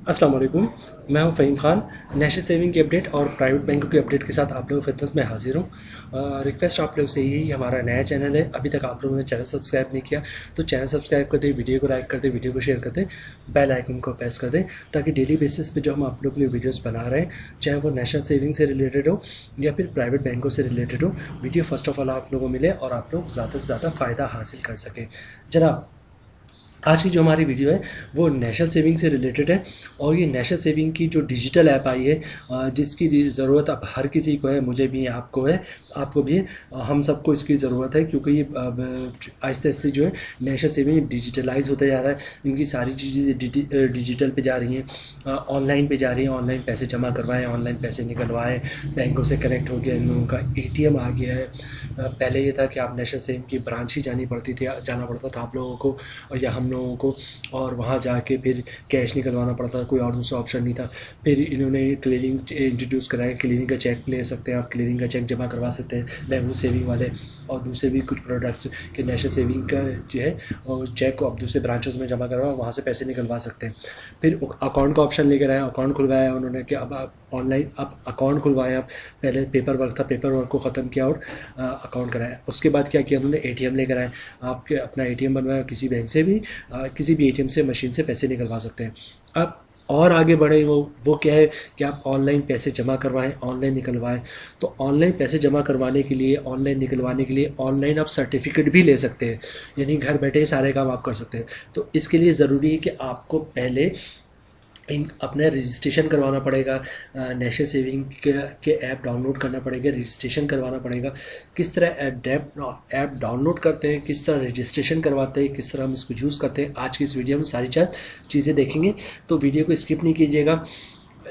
अस्सलाम वालेकुम। मैं हूं फ़हीम ख़ान। नेशनल सेविंग की अपडेट और प्राइवेट बैंकों की अपडेट के साथ आप लोगों की खिदमत में हाजिर हूं। रिक्वेस्ट आप लोग से यही, हमारा नया चैनल है, अभी तक आप लोगों ने चैनल सब्सक्राइब नहीं किया तो चैनल सब्सक्राइब कर दें, वीडियो को लाइक कर दें, वीडियो को शेयर कर दें, बेल आइकन को प्रेस कर दें ताकि डेली बेसिस पे जो हम आप लोग के लिए वीडियोस बना रहे हैं, चाहे वो नेशनल सेविंग से रिलेटेड हो या फिर प्राइवेट बैंकों से रिलेटेड हो, वीडियो फर्स्ट ऑफ ऑल आप लोगों को मिले और आप लोग ज़्यादा से ज़्यादा फ़ायदा हासिल कर सकें। जनाब, आज की जो हमारी वीडियो है वो नेशनल सेविंग से रिलेटेड है और ये नेशनल सेविंग की जो डिजिटल ऐप आई है, जिसकी ज़रूरत अब हर किसी को है, मुझे भी, आपको है, आपको भी है, हम सबको इसकी ज़रूरत है क्योंकि ये आहिस्ते आहिस्ते जो है नेशनल सेविंग डिजिटलाइज होता जा रहा है। इनकी सारी चीज़ें डिजिटल पे जा रही हैं, ऑनलाइन पे जा रही हैं। ऑनलाइन पैसे जमा करवाएं, ऑनलाइन पैसे निकलवाएं, बैंकों से कनेक्ट हो गया, इन लोगों का ATM आ गया है। पहले ये था कि आप नेशनल सेविंग की ब्रांच ही जाना पड़ता था आप लोगों को और या हम लोगों को, और वहाँ जाके फिर कैश निकलवाना पड़ता था, कोई और दूसरा ऑप्शन नहीं था। फिर इन्होंने क्लियरिंग इंट्रोड्यूस कराया, क्लियरिंग का चेक ले सकते हैं आप, क्लियरिंग का चेक जमा करवा सकते हैं नेशनल सेविंग वाले, और दूसरे भी कुछ प्रोडक्ट्स के नेशनल सेविंग का जो है और चेक को आप दूसरे ब्रांचेस में जमा करवा, वहाँ से पैसे निकलवा सकते हैं। फिर अकाउंट का ऑप्शन लेकर आए, अकाउंट खुलवाया उन्होंने कि अब आप ऑनलाइन आप अकाउंट खुलवाएं। आप पहले पेपर वर्क था, पेपर वर्क को ख़त्म किया और अकाउंट कराया। उसके बाद क्या किया उन्होंने, ATM लेकर आए, आपके अपना ATM बनवाया, किसी बैंक से भी किसी भी ATM से मशीन से पैसे निकलवा सकते हैं। अब और आगे बढ़े, वो क्या है कि आप ऑनलाइन पैसे जमा करवाएं, ऑनलाइन निकलवाएं। तो ऑनलाइन पैसे जमा करवाने के लिए, ऑनलाइन निकलवाने के लिए ऑनलाइन आप सर्टिफिकेट भी ले सकते हैं, यानी घर बैठे ही सारे काम आप कर सकते हैं। तो इसके लिए ज़रूरी है कि आपको पहले अपना रजिस्ट्रेशन करवाना पड़ेगा, नेशनल सेविंग के ऐप डाउनलोड करना पड़ेगा, रजिस्ट्रेशन करवाना पड़ेगा। किस तरह ऐप डाउनलोड करते हैं, किस तरह रजिस्ट्रेशन करवाते हैं, किस तरह हम इसको यूज़ करते हैं, आज की इस वीडियो में सारी चीज़ें देखेंगे। तो वीडियो को स्किप नहीं कीजिएगा।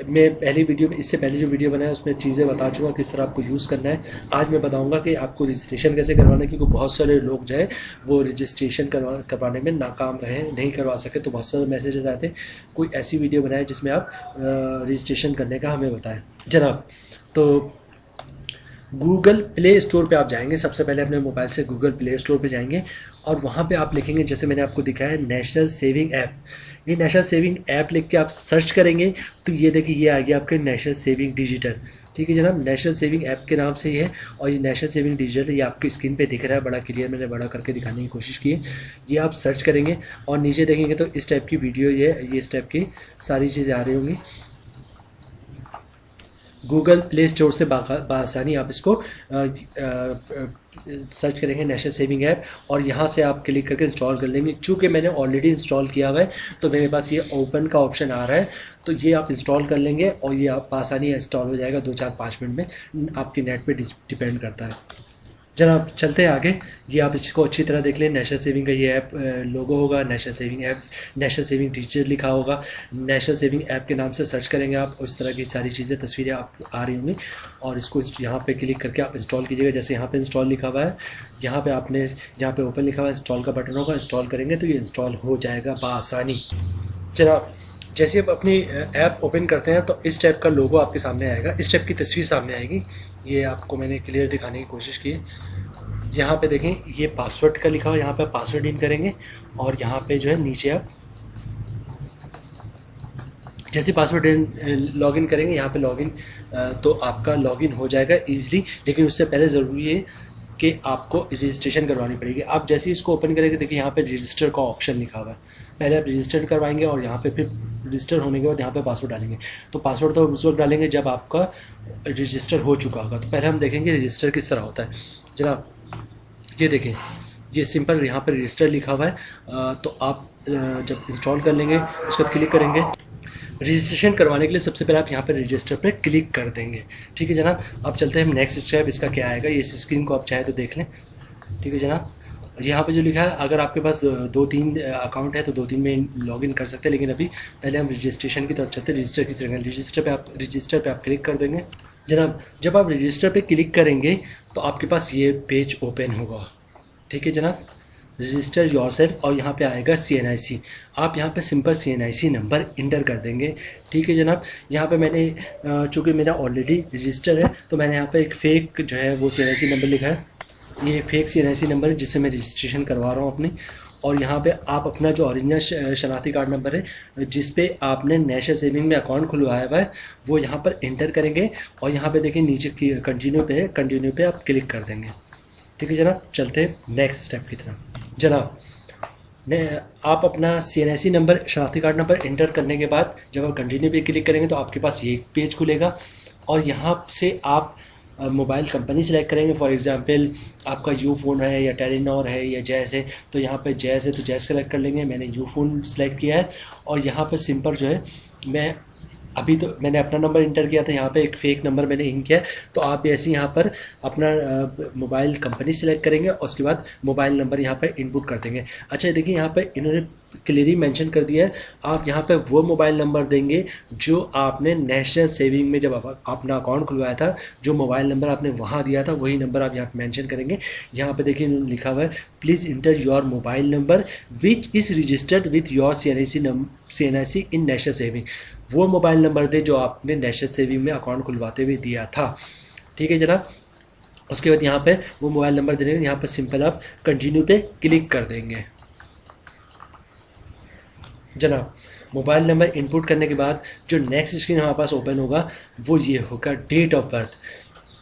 मैं पहली वीडियो में, इससे पहले जो वीडियो बनाया उसमें चीज़ें बता चुका किस तरह आपको यूज़ करना है। आज मैं बताऊंगा कि आपको रजिस्ट्रेशन कैसे करवाना है, क्योंकि बहुत सारे लोग जो है वो रजिस्ट्रेशन करवाने में नाकाम रहे, नहीं करवा सके। तो बहुत सारे मैसेजेस आए थे, कोई ऐसी वीडियो बनाए जिसमें आप रजिस्ट्रेशन करने का हमें बताएं जनाब। तो गूगल प्ले स्टोर पे आप जाएंगे, सबसे पहले अपने मोबाइल से गूगल प्ले स्टोर पे जाएंगे और वहाँ पे आप लिखेंगे, जैसे मैंने आपको दिखाया, नेशनल सेविंग ऐप। ये नेशनल सेविंग ऐप लिख के आप सर्च करेंगे तो ये देखिए, ये आ गया आपके नेशनल सेविंग डिजिटल। ठीक है जनाब, नेशनल सेविंग ऐप के नाम से ही है और ये नेशनल सेविंग डिजिटल ये आपकी स्क्रीन पे दिख रहा है, बड़ा क्लियर, मैंने बड़ा करके दिखाने की कोशिश की है। ये आप सर्च करेंगे और नीचे देखेंगे तो इस टाइप की वीडियो, ये इस टाइप की सारी चीज़ें आ रही होंगी। गूगल प्ले स्टोर से बआसानी आप इसको सर्च करेंगे नेशनल सेविंग ऐप और यहाँ से आप क्लिक करके इंस्टॉल कर लेंगे। चूँकि मैंने ऑलरेडी इंस्टॉल किया हुआ है तो मेरे पास ये ओपन का ऑप्शन आ रहा है, तो ये आप इंस्टॉल कर लेंगे और ये आप आसानी इंस्टॉल हो जाएगा 2-4-5 मिनट में, आपकी नेट पे डिपेंड करता है। जनाब चलते हैं आगे। ये आप इसको अच्छी तरह देख लें, नेशनल सेविंग का ये ऐप लोगो होगा, national saving app, national saving digital लिखा होगा। नेशनल सेविंग ऐप के नाम से सर्च करेंगे आप, उस तरह की सारी चीज़ें, तस्वीरें आप आ रही होंगी और इसको यहाँ पे क्लिक करके आप इंस्टॉल कीजिएगा। जैसे यहाँ पे इंस्टॉल लिखा हुआ है, यहाँ पे आपने, यहाँ पे ओपन लिखा हुआ है, इंस्टॉल का बटन होगा, इंस्टॉल करेंगे तो ये इंस्टॉल हो जाएगा बआसानी। जनाब जैसे आप अपनी ऐप ओपन करते हैं तो इस टाइप का लोगो आपके सामने आएगा, इस टाइप की तस्वीर सामने आएगी। ये आपको मैंने क्लियर दिखाने की कोशिश की। यहाँ पे देखें, ये पासवर्ड का लिखा हुआ, यहाँ पे पासवर्ड इन करेंगे और यहाँ पे जो है नीचे आप जैसे पासवर्ड लॉगिन करेंगे, यहाँ पे लॉगिन, तो आपका लॉगिन हो जाएगा ईजिली। लेकिन उससे पहले ज़रूरी है कि आपको रजिस्ट्रेशन करवानी पड़ेगी। आप जैसे ही इसको ओपन करेंगे, देखिए यहाँ पे रजिस्टर का ऑप्शन लिखा हुआ है। पहले आप रजिस्टर करवाएंगे और यहाँ पे फिर रजिस्टर होने के बाद यहाँ पे पासवर्ड डालेंगे। तो पासवर्ड तो उस वक्त डालेंगे जब आपका रजिस्टर हो चुका होगा। तो पहले हम देखेंगे रजिस्टर किस तरह होता है। जनाब ये देखें, ये सिंपल यहाँ पर रजिस्टर लिखा हुआ है। तो आप जब इंस्टॉल कर लेंगे उसके बाद क्लिक करेंगे। रजिस्ट्रेशन करवाने के लिए सबसे पहले आप यहाँ पर रजिस्टर पर क्लिक कर देंगे। ठीक है जनाब, अब चलते हैं नेक्स्ट स्टेप, इसका क्या आएगा, ये स्क्रीन को आप चाहे तो देख लें। ठीक है जनाब, यहाँ पे जो लिखा है, अगर आपके पास 2-3 अकाउंट है तो 2-3 में लॉगिन कर सकते हैं, लेकिन अभी पहले हम रजिस्ट्रेशन की तरफ चलते हैं। रजिस्टर किस तरह, रजिस्टर पे आप क्लिक कर देंगे। जनाब जब आप रजिस्टर पे क्लिक करेंगे तो आपके पास ये पेज ओपन होगा। ठीक है जनाब, रजिस्टर योरसेल्फ और यहाँ पे आएगा CNIC। आप यहाँ पे सिंपल CNIC नंबर इंटर कर देंगे। ठीक है जनाब, यहाँ पे मैंने चूँकि मेरा ऑलरेडी रजिस्टर है तो मैंने यहाँ पे एक फ़ेक जो है वो CNIC नंबर लिखा है। ये फेक CNIC नंबर है जिससे मैं रजिस्ट्रेशन करवा रहा हूँ अपनी, और यहाँ पे आप अपना जो ओरिजिनल शनाख्ती कार्ड नंबर है जिस पे आपने नेशनल सेविंग में अकाउंट खुलवाया हुआ है वो यहाँ पर इंटर करेंगे और यहाँ पे देखिए नीचे की कंटिन्यू पे है, कंटिन्यू पे आप क्लिक कर देंगे। ठीक है जनाब, चलते हैं नेक्स्ट स्टेप की तरफ। जनाब आप अपना CNIC नंबर शनाख्ती कार्ड नंबर इंटर करने के बाद जब आप कंटिन्यू पे क्लिक करेंगे तो आपके पास ये पेज खुलेगा और यहाँ से आप मोबाइल कंपनी सेलेक्ट करेंगे। फॉर एग्जांपल आपका यूफोन है या टेलीनॉर है या जैज़ है, तो यहाँ पे जैज़ है तो जैज़ सेलेक्ट कर लेंगे। मैंने यूफोन सेलेक्ट किया है और यहाँ पे सिंपल जो है मैं अभी तो मैंने अपना नंबर इंटर किया था, यहाँ पे एक फ़ेक नंबर मैंने इन किया है। तो आप ऐसे यहाँ पर अपना मोबाइल कंपनी सेलेक्ट करेंगे और उसके बाद मोबाइल नंबर यहाँ पर इनपुट कर देंगे। अच्छा देखिए यहाँ पे इन्होंने क्लियरली मेंशन कर दिया है, आप यहाँ पे वो मोबाइल नंबर देंगे जो आपने नेशनल सेविंग में जब अपना अकाउंट खुलवाया था, जो मोबाइल नंबर आपने वहाँ दिया था वही नंबर आप यहाँ पे मेंशन करेंगे। यहाँ पे देखिए लिखा हुआ है please inter your mobile number which is registered with your CNIC in national saving. वो मोबाइल नंबर दे जो आपने नेशनल सेविंग में अकाउंट खुलवाते हुए दिया था। ठीक है जनाब, उसके बाद यहाँ पे वो मोबाइल नंबर देने के यहाँ पर सिंपल आप कंटिन्यू पे क्लिक कर देंगे। जनाब मोबाइल नंबर इनपुट करने के बाद जो नेक्स्ट स्क्रीन हमारे पास ओपन होगा वो ये होगा डेट ऑफ बर्थ।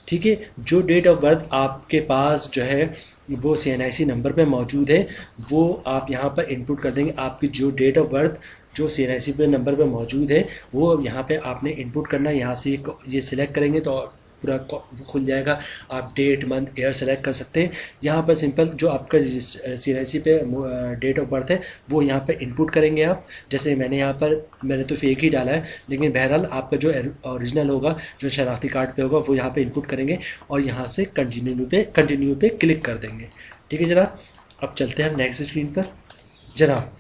ठीक है, जो डेट ऑफ बर्थ आपके पास जो है वो CNIC नंबर पे मौजूद है वो आप यहाँ पर इनपुट कर देंगे। आपकी जो डेट ऑफ बर्थ जो CNIC पे नंबर पे मौजूद है वो यहाँ पे आपने इनपुट करना है। यहाँ से ये सिलेक्ट करेंगे तो पूरा वो खुल जाएगा। आप डेट मंथ ईयर सेलेक्ट कर सकते हैं। यहाँ पर सिंपल जो आपका CNIC पे डेट ऑफ बर्थ है वो यहाँ पे इनपुट करेंगे आप। जैसे मैंने तो फेक ही डाला है, लेकिन बहरहाल आपका जो ओरिजिनल होगा जो शनाख्ती कार्ड पे होगा वो यहाँ पे इनपुट करेंगे और यहाँ से कंटिन्यू पे क्लिक कर देंगे। ठीक है जनाब, अब चलते हैं हम नेक्स्ट स्क्रीन पर। जनाब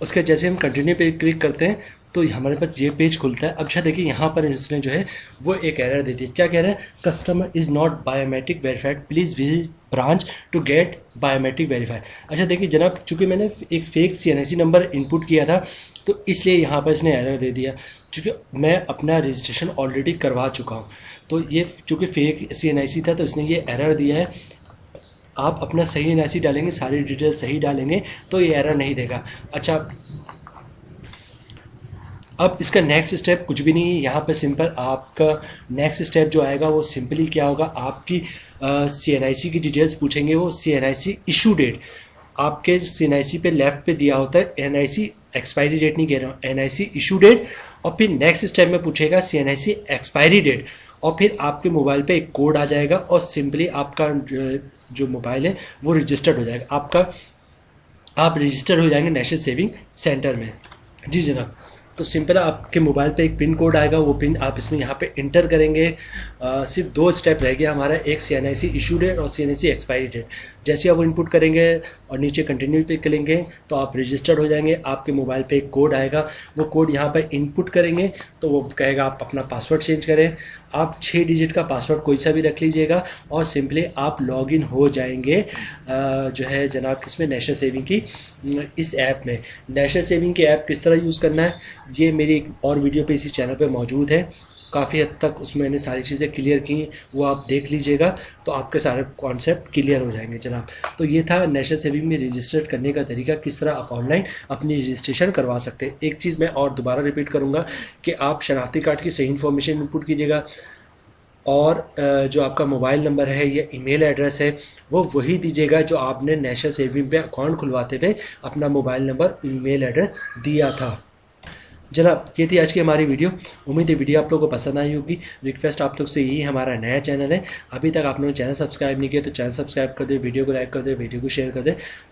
उसके जैसे हम कंटिन्यू पे क्लिक करते हैं तो हमारे पास ये पेज खुलता है। अब अच्छा देखिए यहाँ पर इसने जो है वो एक एरर दे दी है। क्या कह रहा है? Customer is not biometric verified, please visit branch to get biometric verified. अच्छा देखिए जनाब, चूँकि मैंने एक फ़ेक CNIC नंबर इनपुट किया था तो इसलिए यहाँ पर इसने एरर दे दिया, क्योंकि मैं अपना रजिस्ट्रेशन ऑलरेडी करवा चुका हूँ। तो ये चूँकि फ़ेक CNIC था तो इसने ये एरर दिया है। आप अपना सही NIC डालेंगे, सारी डिटेल सही डालेंगे तो ये एरर नहीं देगा। अच्छा अब इसका नेक्स्ट स्टेप कुछ भी नहीं है। यहाँ पे सिंपल आपका नेक्स्ट स्टेप जो आएगा वो सिंपली क्या होगा, आपकी CNIC की डिटेल्स पूछेंगे। वो CNIC इशू डेट आपके CNIC पे लेफ्ट पे दिया होता है। NIC एक्सपायरी डेट नहीं कह रहा हूँ, NIC इशू डेट। और फिर नेक्स्ट स्टेप में पूछेगा CNIC एक्सपायरी डेट और फिर आपके मोबाइल पे एक कोड आ जाएगा और सिंपली आपका जो मोबाइल है वो रजिस्टर्ड हो जाएगा। आप रजिस्टर हो जाएंगे नेशनल सेविंग सेंटर में। जी जनाब, तो सिंपल आपके मोबाइल पे एक पिन कोड आएगा, वो पिन आप इसमें यहाँ पे इंटर करेंगे। सिर्फ 2 स्टेप रह गया हमारा, एक CNIC इशू डेट और CNIC एक्सपायरी डेट। जैसे आप वो इनपुट करेंगे और नीचे कंटिन्यू पे करेंगे तो आप रजिस्टर्ड हो जाएंगे। आपके मोबाइल पे एक कोड आएगा, वो कोड यहाँ पर इनपुट करेंगे तो वो कहेगा आप अपना पासवर्ड चेंज करें। आप 6 डिजिट का पासवर्ड कोई सा भी रख लीजिएगा और सिंपली आप लॉगिन हो जाएंगे जो है जनाब किसमें, नेशनल सेविंग की इस ऐप में। नेशनल सेविंग की ऐप किस तरह यूज़ करना है ये मेरी एक और वीडियो पे इसी चैनल पे मौजूद है। काफ़ी हद तक उसमें मैंने सारी चीज़ें क्लियर की, वो आप देख लीजिएगा तो आपके सारे कॉन्सेप्ट क्लियर हो जाएंगे जनाब। तो ये था नेशनल सेविंग में रजिस्टर करने का तरीका, किस तरह आप ऑनलाइन अपनी रजिस्ट्रेशन करवा सकते हैं। एक चीज़ मैं और दोबारा रिपीट करूँगा कि आप शनाख्ती कार्ड की सही इन्फॉर्मेशन इनपुट कीजिएगा और जो आपका मोबाइल नंबर है या ईमेल एड्रेस है वो वही दीजिएगा जो आपने नेशनल सेविंग पे अकाउंट खुलवाते हुए अपना मोबाइल नंबर ईमेल एड्रेस दिया था। जनाब ये थी आज की हमारी वीडियो। उम्मीद है वीडियो आप लोगों को पसंद आई होगी। रिक्वेस्ट आप लोग से यही, हमारा नया चैनल है, अभी तक आप लोगों ने चैनल सब्सक्राइब नहीं किया तो चैनल सब्सक्राइब कर दे, वीडियो को लाइक कर दे, वीडियो को शेयर कर दे,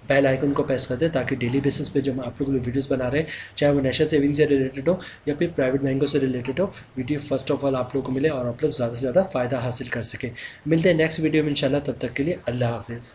बेल आइकन को प्रेस कर दे ताकि डेली बेसिस पे जो हम आप लोग वीडियोस बना रहे हैं, चाहे वो नेशनल सेविंग से रिलेटेड हो या फिर प्राइवेट बैंकों से रिलेटेड हो, वीडियो फर्स्ट ऑफ ऑल आप लोग को मिले और आप लोग ज़्यादा से ज़्यादा फ़ायदा हासिल कर सकें। मिलते हैं नेक्स्ट वीडियो में इंशाल्लाह, तब तक के लिए अल्लाह हाफिज़।